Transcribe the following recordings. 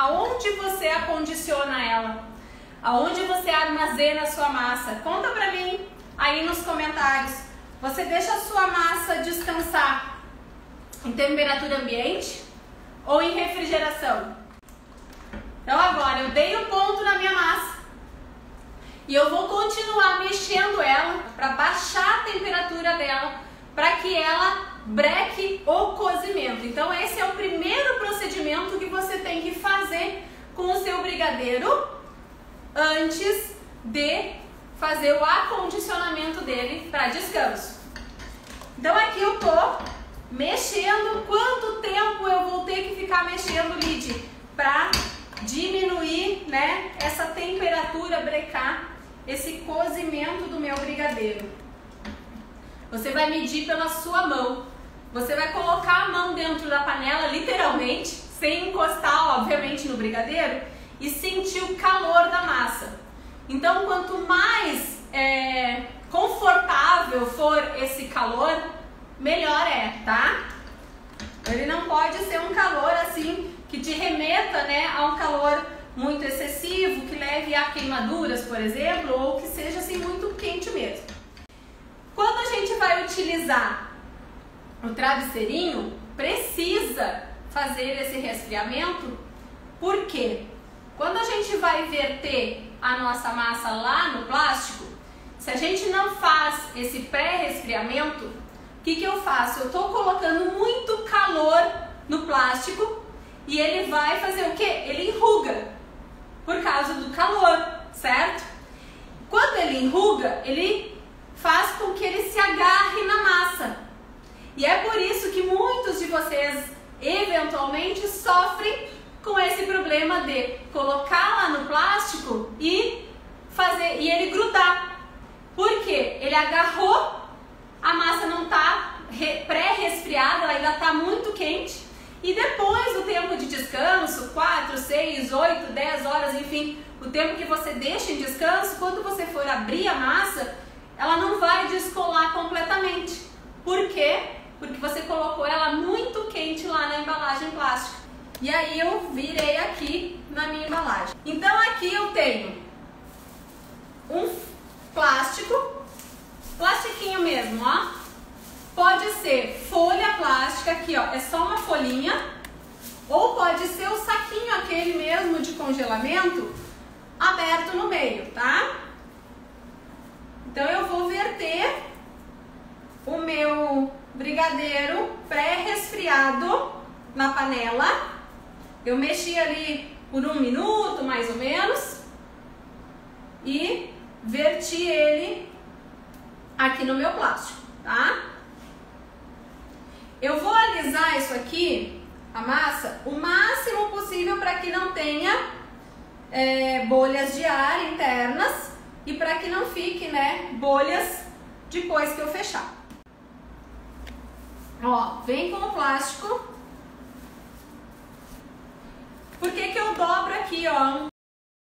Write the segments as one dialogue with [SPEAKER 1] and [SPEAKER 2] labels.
[SPEAKER 1] aonde você acondiciona ela? Aonde você armazena a sua massa? Conta pra mim aí nos comentários. Você deixa a sua massa descansar em temperatura ambiente ou em refrigeração? Então agora eu dei o ponto na minha massa e eu vou continuar mexendo ela para baixar a temperatura dela, para que ela breque o cozimento. Então esse é o primeiro procedimento que você tem que fazer com o seu brigadeiro antes de fazer o acondicionamento dele para descanso. Então aqui eu tô mexendo. Quanto tempo eu vou ter que ficar mexendo, Lid, para diminuir, né, essa temperatura, brecar esse cozimento do meu brigadeiro? Você vai medir pela sua mão. Você vai colocar a mão dentro da panela, literalmente, sem encostar, obviamente, no brigadeiro, e sentir o calor da massa. Então, quanto mais confortável for esse calor, melhor é, tá? Ele não pode ser um calor assim que te remeta, né, a um calor muito excessivo, que leve a queimaduras, por exemplo, ou que seja assim muito quente mesmo. Quando a gente vai utilizar o travesseirinho, precisa fazer esse resfriamento. Por quê? Quando a gente vai verter a nossa massa lá no plástico, se a gente não faz esse pré-resfriamento, o que eu faço? Eu estou colocando muito calor no plástico e ele vai fazer o quê? Ele enruga por causa do calor, certo? Quando ele enruga, ele faz com que ele se agarre na massa. E é por isso que muitos de vocês eventualmente sofrem com esse problema de colocar lá no plástico e ele grudar. Por quê? Ele agarrou, a massa não está pré-resfriada, ela ainda está muito quente. E depois do tempo de descanso, 4, 6, 8, 10 horas, enfim, o tempo que você deixa em descanso, quando você for abrir a massa, ela não vai descolar completamente. Por quê? Porque você colocou ela muito quente lá na embalagem plástica. E aí eu virei aqui na minha embalagem. Então aqui eu tenho um plastiquinho mesmo, ó. Pode ser folha plástica, aqui ó, é só uma folhinha. Ou pode ser o saquinho aquele mesmo de congelamento, aberto no meio, tá? Então eu vou verter o meu brigadeiro pré-resfriado na panela. Eu mexi ali por 1 minuto, mais ou menos, e verti ele aqui no meu plástico, tá? Eu vou alisar isso aqui, a massa, o máximo possível para que não tenha bolhas de ar internas e para que não fique, né, bolhas depois que eu fechar. Ó, vem com o plástico. Por que eu dobro aqui, ó, um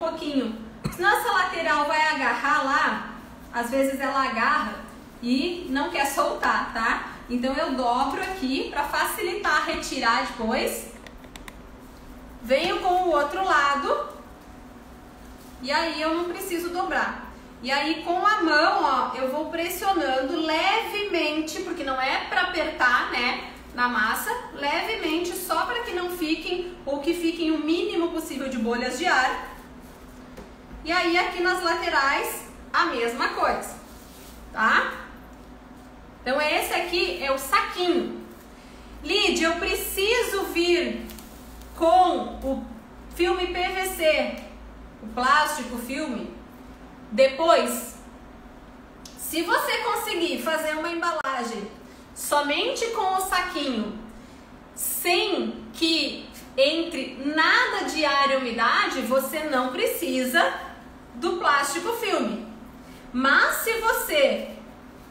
[SPEAKER 1] pouquinho? Senão essa lateral vai agarrar lá, às vezes ela agarra e não quer soltar, tá? Então eu dobro aqui para facilitar retirar depois. Venho com o outro lado e aí eu não preciso dobrar. E aí com a mão, ó, eu vou pressionando levemente, porque não é para apertar, né, na massa, levemente, só para que não fiquem, ou que fiquem o mínimo possível de bolhas de ar. E aí aqui nas laterais, a mesma coisa, tá? Então esse aqui é o saquinho. Lid, eu preciso vir com o filme PVC, o plástico, o filme, depois? Se você conseguir fazer uma embalagem somente com o saquinho, sem que entre nada de ar e umidade, você não precisa do plástico filme. Mas se você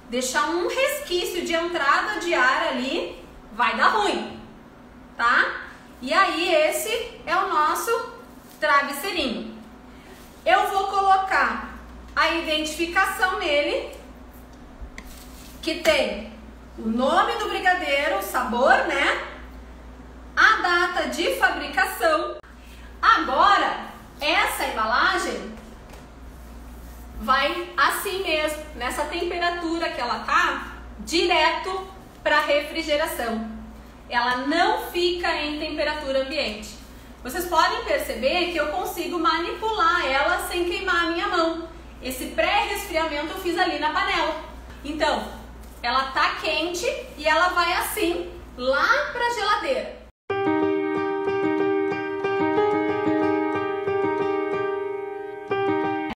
[SPEAKER 1] deixar um resquício de entrada de ar ali, vai dar ruim, tá? E aí esse é o nosso travesseirinho. Eu vou colocar a identificação nele, que tem o nome do brigadeiro, o sabor, né? A data de fabricação, a Agora, essa embalagem vai assim mesmo, nessa temperatura que ela tá, direto para refrigeração. Ela não fica em temperatura ambiente. Vocês podem perceber que eu consigo manipular ela sem queimar a minha mão. Esse pré-resfriamento eu fiz ali na panela. Então, ela tá quente e ela vai assim lá para a geladeira.